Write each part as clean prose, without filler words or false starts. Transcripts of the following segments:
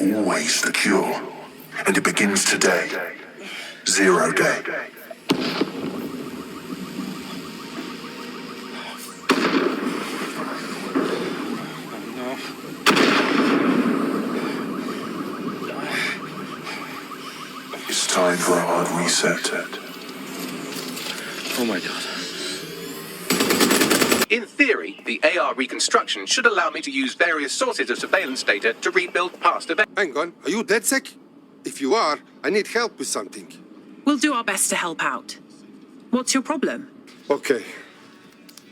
always the cure. And it begins today. 0 day. It's time for a hard reset. Oh my god. In theory, the AR reconstruction should allow me to use various sources of surveillance data to rebuild past events. Hang on, are you DedSec? If you are, I need help with something. We'll do our best to help out. What's your problem? Okay,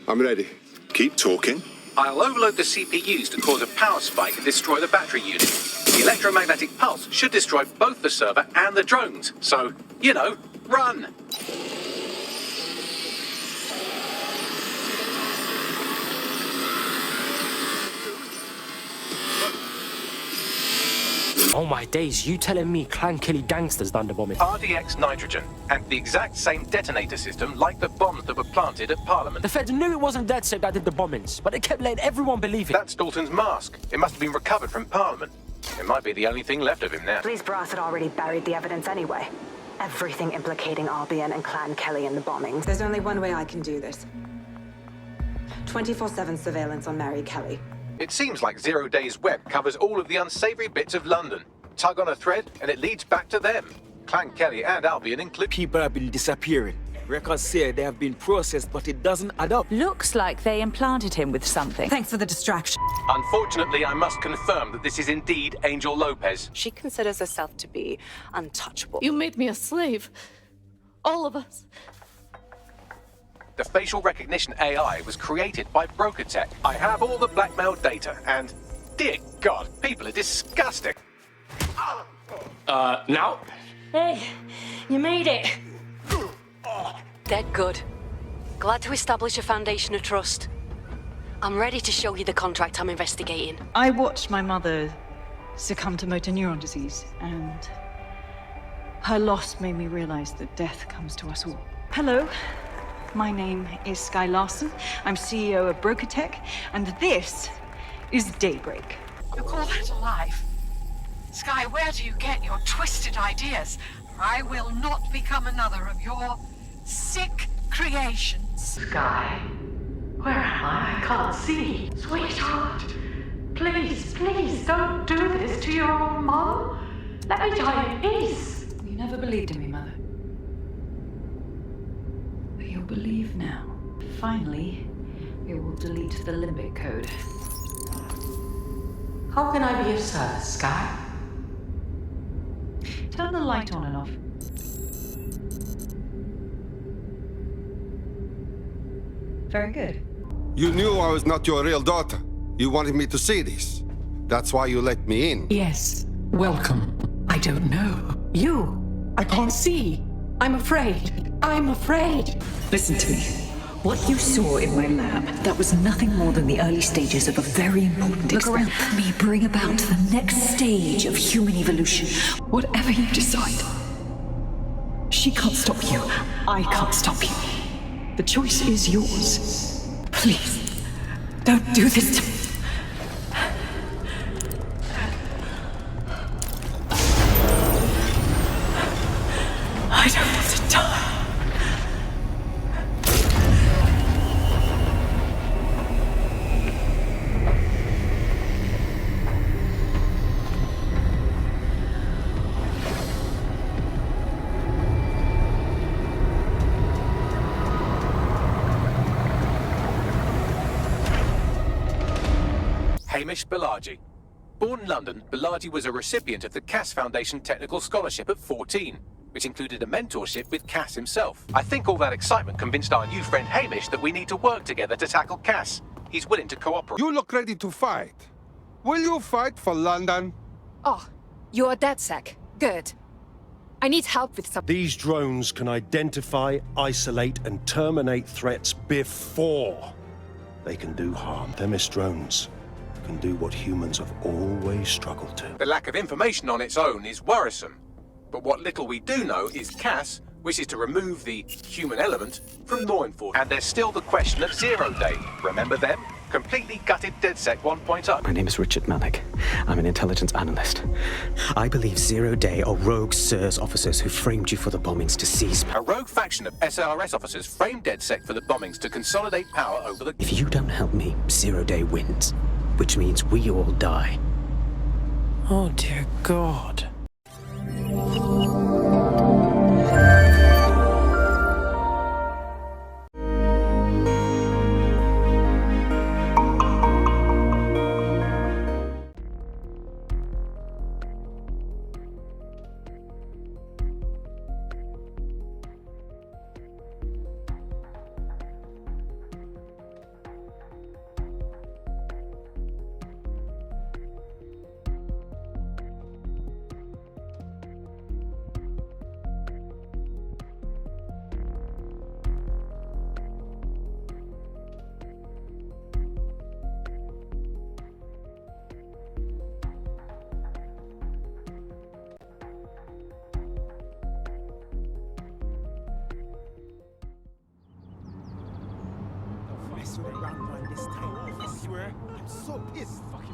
I'm ready. Keep talking. I'll overload the CPUs to cause a power spike and destroy the battery unit. The electromagnetic pulse should destroy both the server and the drones. So, you know, run! Oh my days, you telling me Clan Killy gangsters done the bombing? RDX nitrogen, and the exact same detonator system like the bombs that were planted at Parliament. The feds knew it wasn't DedSec that did the bombings, but they kept letting everyone believe it. That's Dalton's mask. It must have been recovered from Parliament. It might be the only thing left of him now. Police brass had already buried the evidence anyway. Everything implicating Albion and Clan Kelly in the bombings. There's only one way I can do this. 24/7 surveillance on Mary Kelly. It seems like 0 Days Web covers all of the unsavory bits of London. Tug on a thread, and it leads back to them. Clan Kelly and Albion include. People have been disappearing. Records say they have been processed, but it doesn't add up. Looks like they implanted him with something. Thanks for the distraction. Unfortunately, I must confirm that this is indeed Angel Lopez. She considers herself to be untouchable. You made me a slave. All of us. The facial recognition AI was created by Broker Tech. I have all the blackmail data, and dear God, people are disgusting. Now? Hey, you made it. They're good. Glad to establish a foundation of trust. I'm ready to show you the contract I'm investigating. I watched my mother succumb to motor neuron disease, and her loss made me realize that death comes to us all. Hello, my name is Sky Larson. I'm CEO of Broker Tech, and this is Daybreak. You call that alive? Sky, where do you get your twisted ideas? I will not become another of your sick creations. Sky, where am I? I can't see. Sweetheart, please, please don't do this to your own mom. Let me die in peace. You never believed in me, Mother. But you'll believe now. Finally, it will delete the limbic code. How can I be of service, Sky? Turn the light on and off. Very good. You knew I was not your real daughter. You wanted me to see this. That's why you let me in. Yes, welcome. I don't know. You, I can't see. I'm afraid. I'm afraid. Listen to me. What you saw in my lab, that was nothing more than the early stages of a very important experiment. Look around. Me bring about the next stage of human evolution. Whatever you decide, she can't stop you. I can't stop you. The choice is yours. Please, don't do this to me. I don't want to die. Hamish Balaji. Born in London, Balaji was a recipient of the Cass Foundation Technical Scholarship at 14, which included a mentorship with Cass himself. I think all that excitement convinced our new friend Hamish that we need to work together to tackle Cass. He's willing to cooperate. You look ready to fight. Will you fight for London? Oh, you're DedSec. Good. I need help with something. These drones can identify, isolate, and terminate threats before they can do harm. Themis drones can do what humans have always struggled to. The lack of information on its own is worrisome. But what little we do know is Cass wishes to remove the human element from law enforcement. And there's still the question of 0 Day. Remember them? Completely gutted DedSec 1.0. My name is Richard Malik. I'm an intelligence analyst. I believe Zero Day are rogue SIRS officers who framed you for the bombings to seize... A rogue faction of SRS officers framed DedSec for the bombings to consolidate power over the... If you don't help me, Zero Day wins, which means we all die. Oh dear God.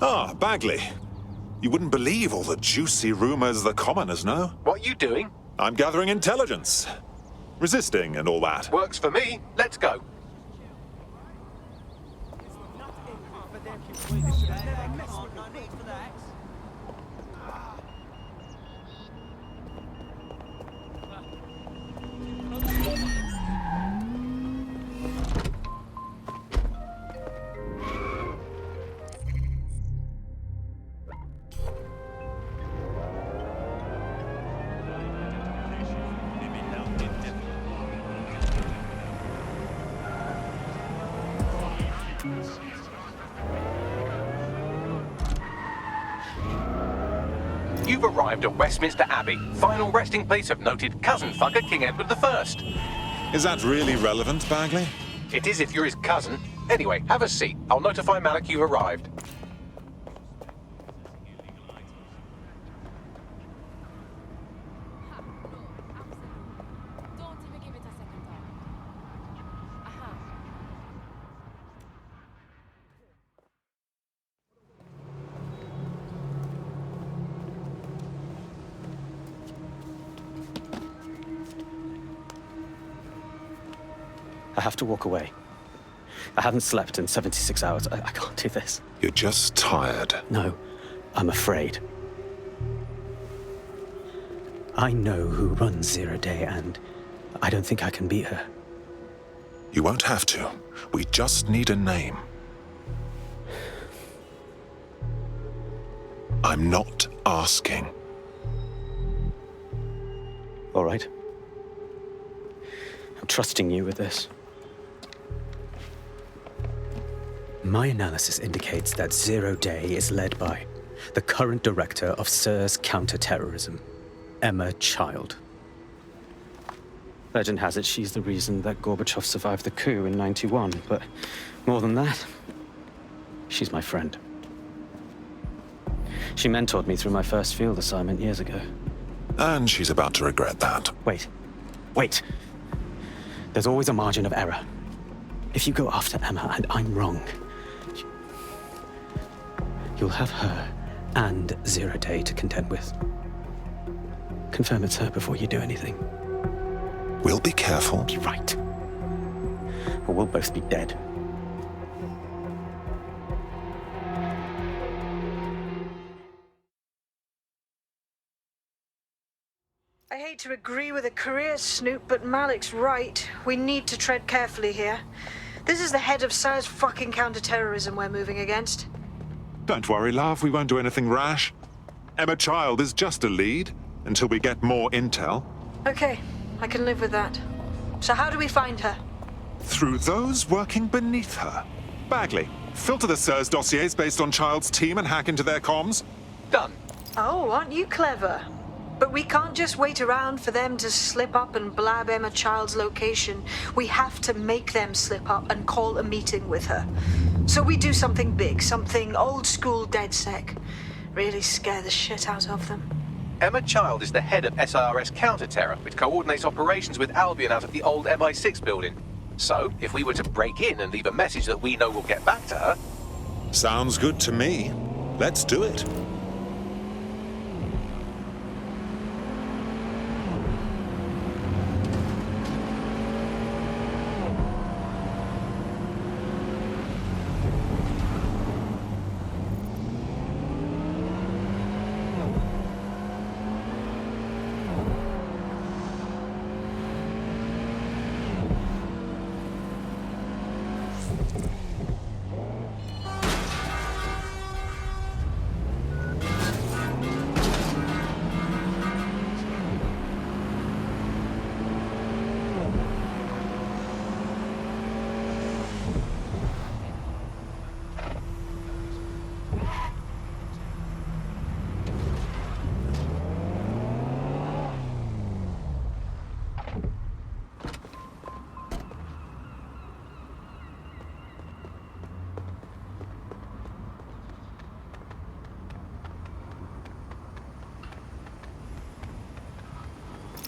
Ah, Bagley. You wouldn't believe all the juicy rumors the commoners know. What are you doing? I'm gathering intelligence. Resisting and all that. Works for me. Let's go. You've arrived at Westminster Abbey, final resting place of noted cousin fucker King Edward I. Is that really relevant, Bagley? It is if you're his cousin. Anyway, have a seat. I'll notify Malik you've arrived. I have to walk away. I haven't slept in 76 hours. I can't do this. You're just tired. No, I'm afraid. I know who runs Zero Day, and I don't think I can beat her. You won't have to. We just need a name. I'm not asking. All right. I'm trusting you with this. My analysis indicates that Zero Day is led by the current director of SIRS counterterrorism, Emma Child. Legend has it she's the reason that Gorbachev survived the coup in '91, but more than that, she's my friend. She mentored me through my first field assignment years ago. And she's about to regret that. Wait. There's always a margin of error. If you go after Emma and I'm wrong, you'll have her and Zero Day to contend with. Confirm it's her before you do anything. We'll be careful. Be right. Or we'll both be dead. I hate to agree with a career snoop, but Malik's right. We need to tread carefully here. This is the head of SIRS fucking counterterrorism we're moving against. Don't worry, love. We won't do anything rash. Emma Child is just a lead until we get more intel. Okay, I can live with that. So how do we find her? Through those working beneath her. Bagley, filter the SIRS dossiers based on Child's team and hack into their comms. Done. Oh, aren't you clever? But we can't just wait around for them to slip up and blab Emma Child's location. We have to make them slip up and call a meeting with her. So we do something big, something old school DedSec. Really scare the shit out of them. Emma Child is the head of SRS counter-terror, which coordinates operations with Albion out of the old MI6 building. So, if we were to break in and leave a message that we know will get back to her... Sounds good to me. Let's do it.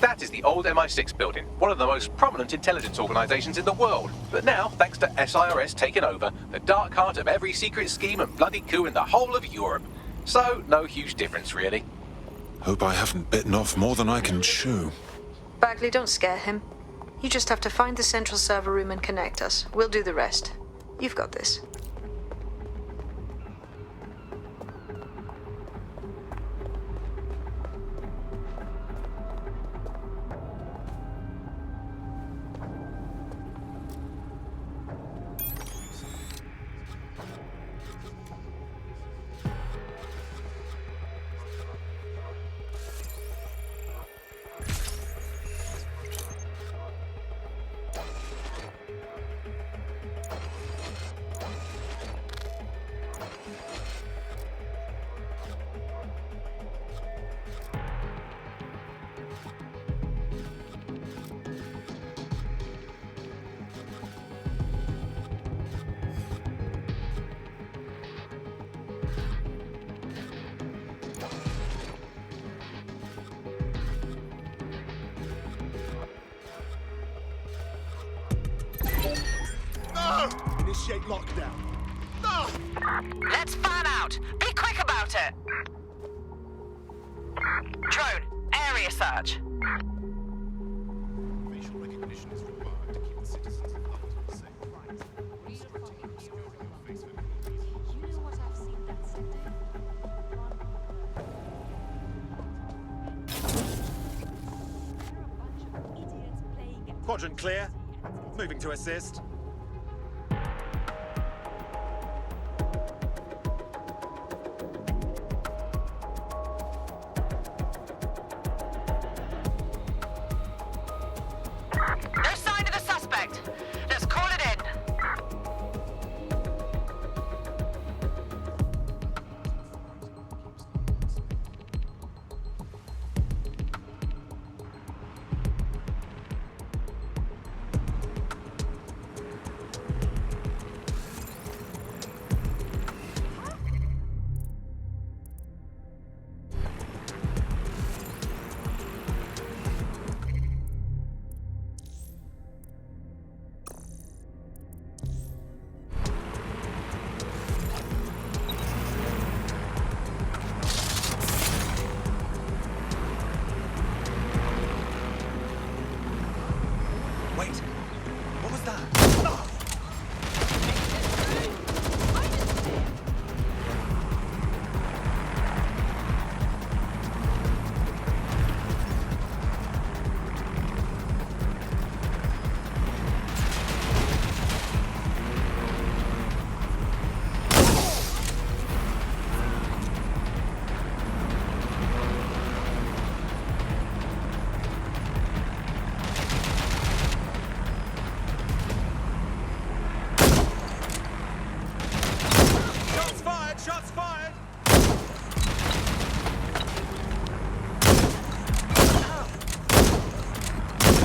That is the old MI6 building, one of the most prominent intelligence organizations in the world. But now, thanks to SIRS taking over, the dark heart of every secret scheme and bloody coup in the whole of Europe. So, no huge difference, really. Hope I haven't bitten off more than I can chew. Bagley, don't scare him. You just have to find the central server room and connect us. We'll do the rest. You've got this. Initiate lockdown. No! Let's fan out. Be quick about it. Drone, area search. Facial recognition is required to keep the citizens of London safe. Restricting and obscuring your face with You know what I've seen that Sunday? Quadrant clear. Moving to assist. No sign of the suspect. Let's call it in. Wait, what was that? Shots fired! Shots fired!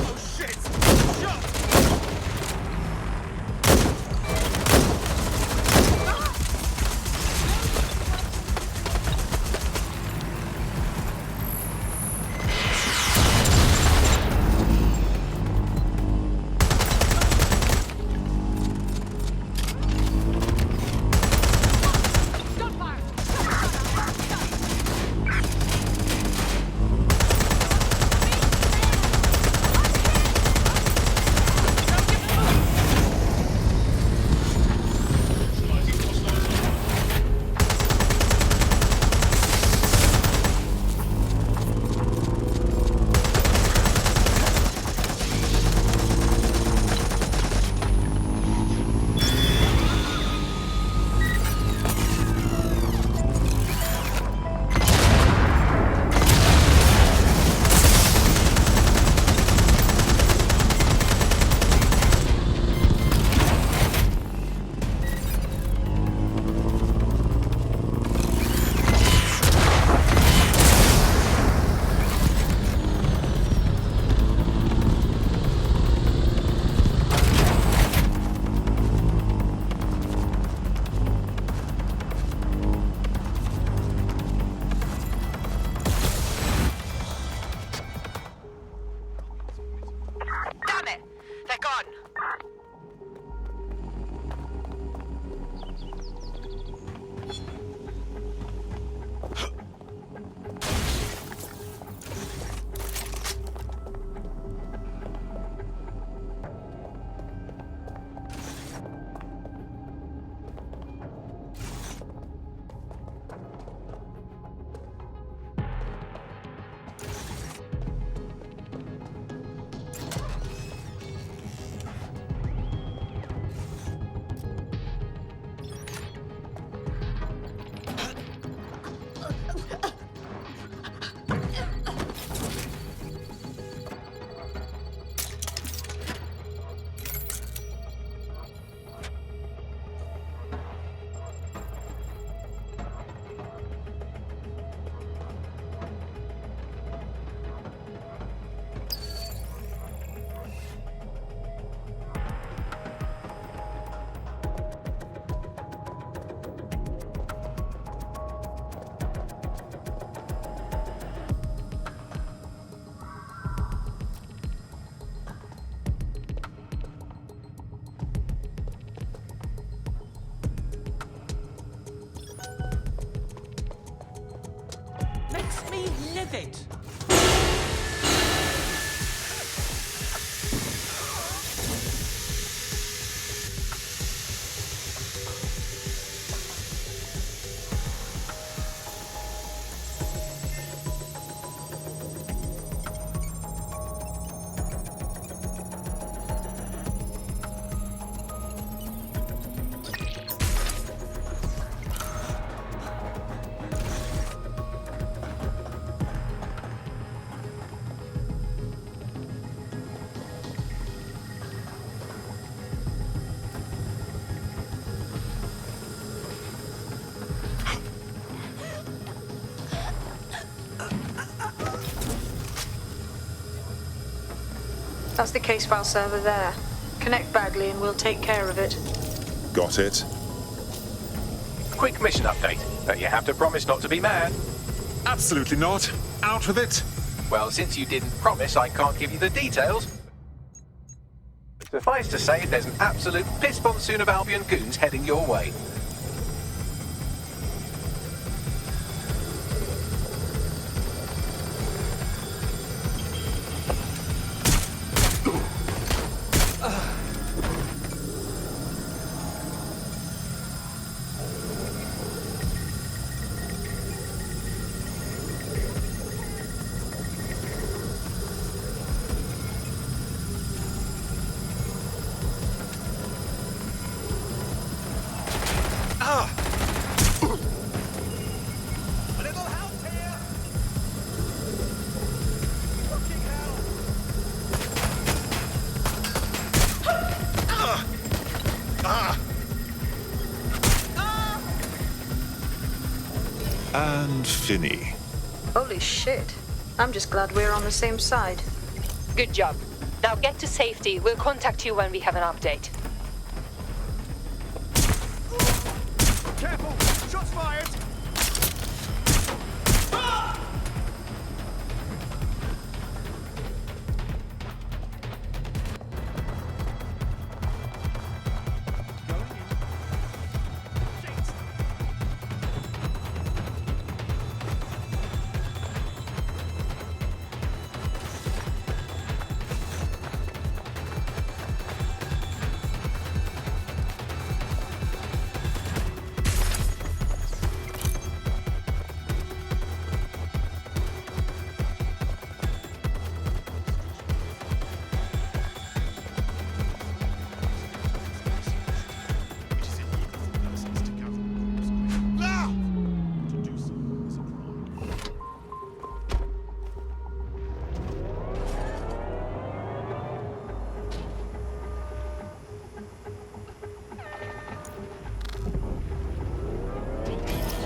Oh shit! Shot! did it! That's the case file server there. Connect Bagley and we'll take care of it. Got it. Quick mission update, but you have to promise not to be mad. Absolutely not. Out with it. Well, since you didn't promise, I can't give you the details. Suffice to say, there's an absolute piss monsoon of Albion goons heading your way. And Finny. Holy shit. I'm just glad we're on the same side. Good job. Now get to safety. We'll contact you when we have an update. Careful! Shots fired!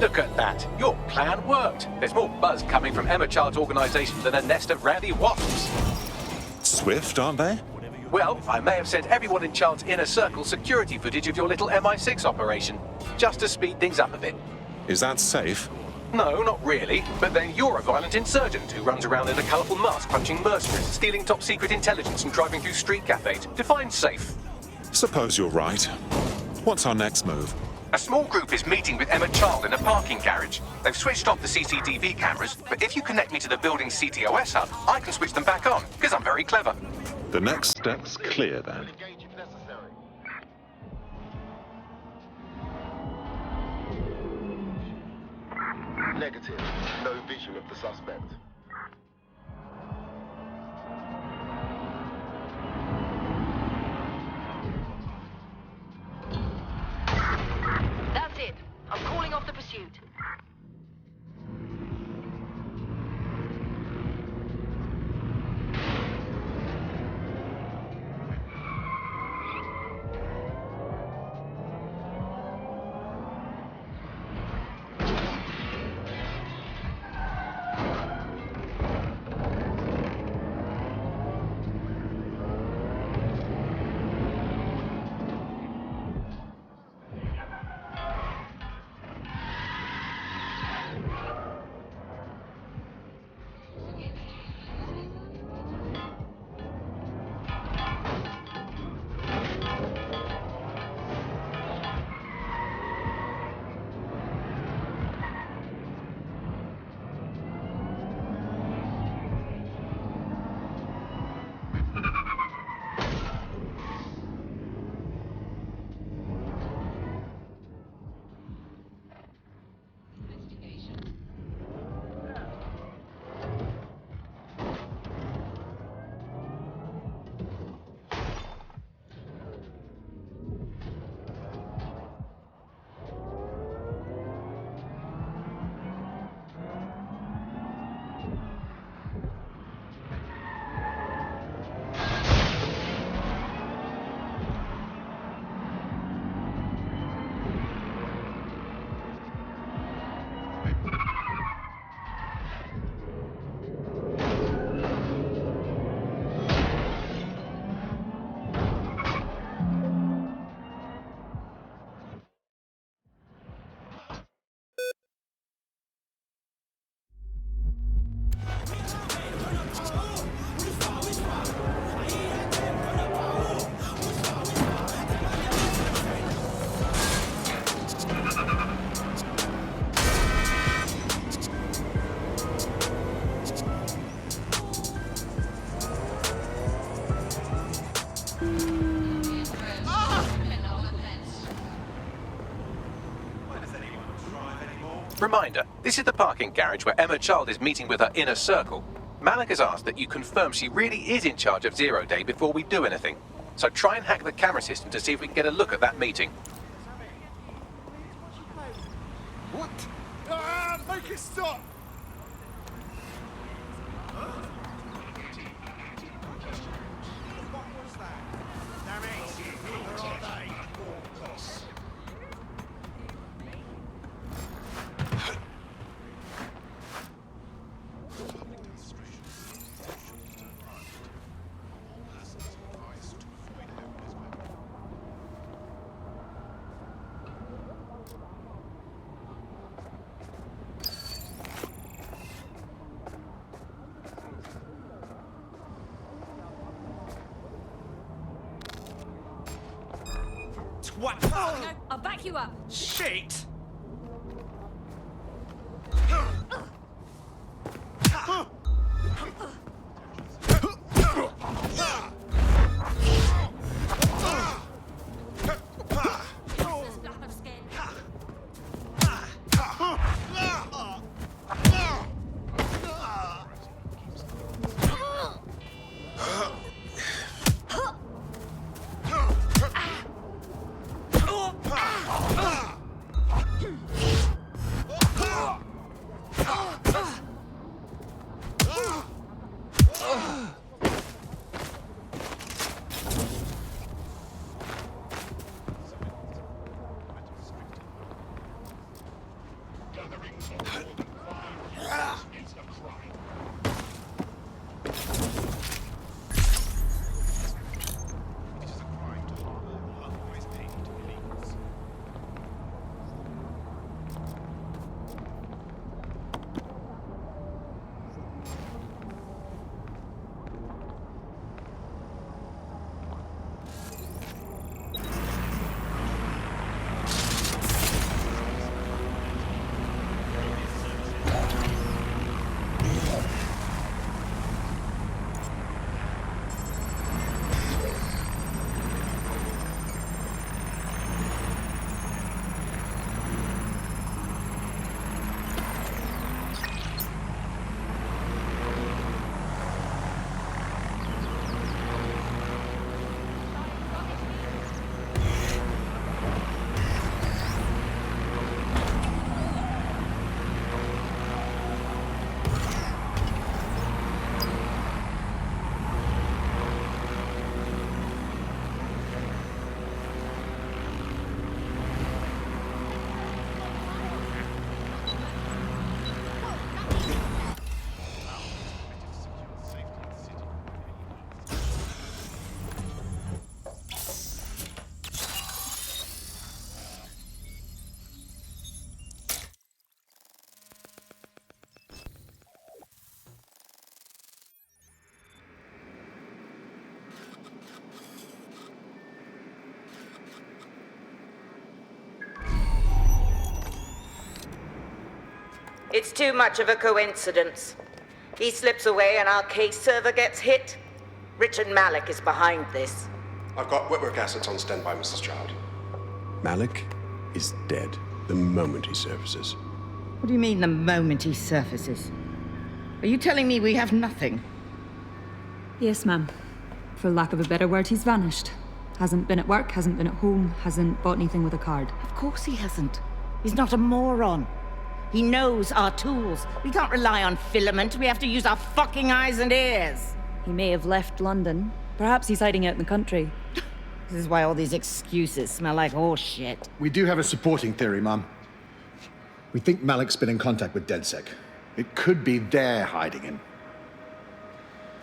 Look at that. Your plan worked. There's more buzz coming from Emma Child's organization than a nest of rowdy wasps. Swift, aren't they? Well, I may have sent everyone in Child's inner circle security footage of your little MI6 operation, just to speed things up a bit. Is that safe? No, not really. But then you're a violent insurgent who runs around in a colourful mask, punching mercenaries, stealing top-secret intelligence and driving through street cafes. Define safe. Suppose you're right. What's our next move? A small group is meeting with Emma Child in a parking garage. They've switched off the CCTV cameras, but if you connect me to the building's CTOS hub, I can switch them back on, because I'm very clever. The next step's clear, then. Negative. No vision of the suspect. That's it. I'm calling off the pursuit. Reminder, this is the parking garage where Emma Child is meeting with her inner circle. Malik has asked that you confirm she really is in charge of Zero Day before we do anything. So try and hack the camera system to see if we can get a look at that meeting. What? Ah, make it stop! What was that? Damn it! Where are they? What? No, I'll back you up. Shit! It's too much of a coincidence. He slips away and our case server gets hit. Richard Malik is behind this. I've got wetwork assets on standby, Mrs. Child. Malik is dead the moment he surfaces. What do you mean, the moment he surfaces? Are you telling me we have nothing? Yes, ma'am. For lack of a better word, he's vanished. Hasn't been at work, hasn't been at home, hasn't bought anything with a card. Of course he hasn't. He's not a moron. He knows our tools. We can't rely on filament. We have to use our fucking eyes and ears. He may have left London. Perhaps he's hiding out in the country. This is why all these excuses smell like horse shit. We do have a supporting theory, Mum. We think Malik's been in contact with DedSec. It could be they're hiding him.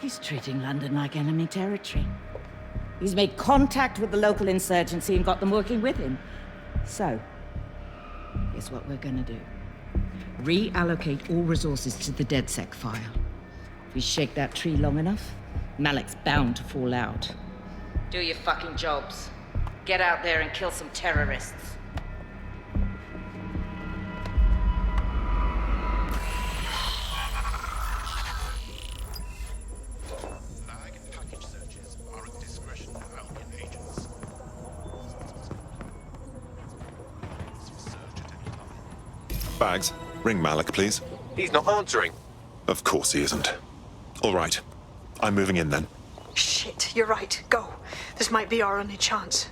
He's treating London like enemy territory. He's made contact with the local insurgency and got them working with him. So, here's what we're gonna do. Reallocate all resources to the DedSec file. If we shake that tree long enough, Malik's bound to fall out. Do your fucking jobs. Get out there and kill some terrorists. Bags, ring Malik, please. He's not answering. Of course he isn't. All right. I'm moving in then. Shit, you're right. Go. This might be our only chance.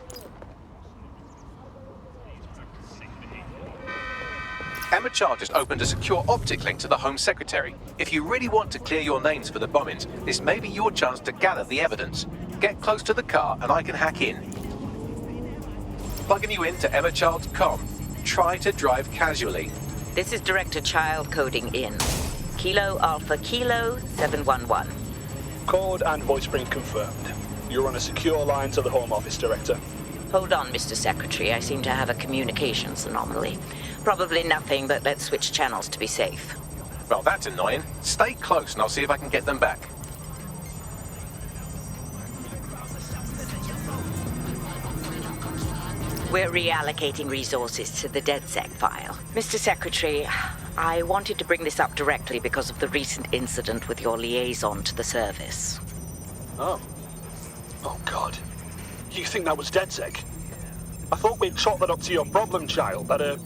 Emma Child just opened a secure optic link to the Home Secretary. If you really want to clear your names for the bombings, this may be your chance to gather the evidence. Get close to the car and I can hack in. Plugging you into Emma Child's comm. Try to drive casually. This is Director Child coding in. Kilo Alpha Kilo 711. Code and voice print confirmed. You're on a secure line to the Home Office, Director. Hold on, Mr. Secretary. I seem to have a communications anomaly. Probably nothing, but let's switch channels to be safe. Well, that's annoying. Stay close and I'll see if I can get them back. We're reallocating resources to the DedSec file. Mr. Secretary, I wanted to bring this up directly because of the recent incident with your liaison to the service. Oh. Oh, God. You think that was DedSec? I thought we'd chalk that up to your problem child, that,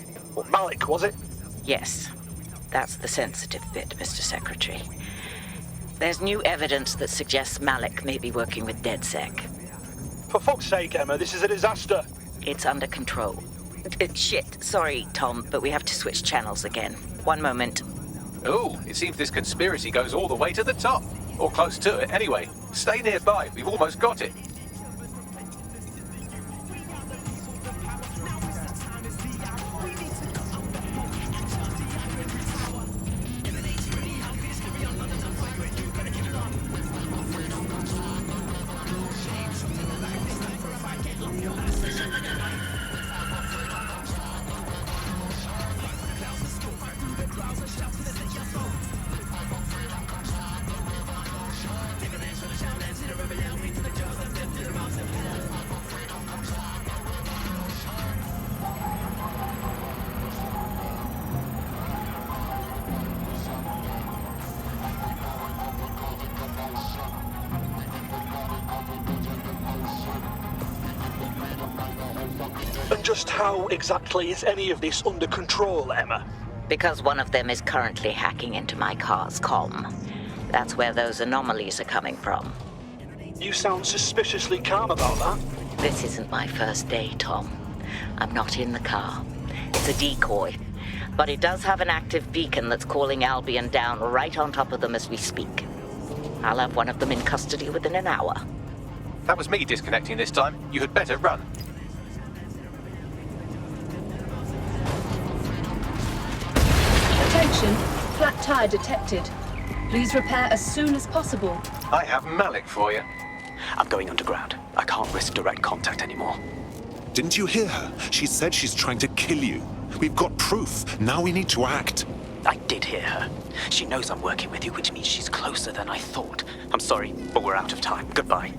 Malik, was it? Yes. That's the sensitive bit, Mr. Secretary. There's new evidence that suggests Malik may be working with DedSec. For fuck's sake, Emma, this is a disaster. It's under control. Shit, sorry, Tom, but we have to switch channels again. One moment. Ooh, it seems this conspiracy goes all the way to the top. Or close to it, anyway. Stay nearby, we've almost got it. And just how exactly is any of this under control, Emma? Because one of them is currently hacking into my car's comm. That's where those anomalies are coming from. You sound suspiciously calm about that. This isn't my first day, Tom. I'm not in the car. It's a decoy. But it does have an active beacon that's calling Albion down right on top of them as we speak. I'll have one of them in custody within an hour. That was me disconnecting this time. You had better run. Attention, flat tire detected. Please repair as soon as possible. I have Malik for you. I'm going underground. I can't risk direct contact anymore. Didn't you hear her? She said she's trying to kill you. We've got proof. Now we need to act. I did hear her. She knows I'm working with you, which means she's closer than I thought. I'm sorry, but we're out of time. Goodbye.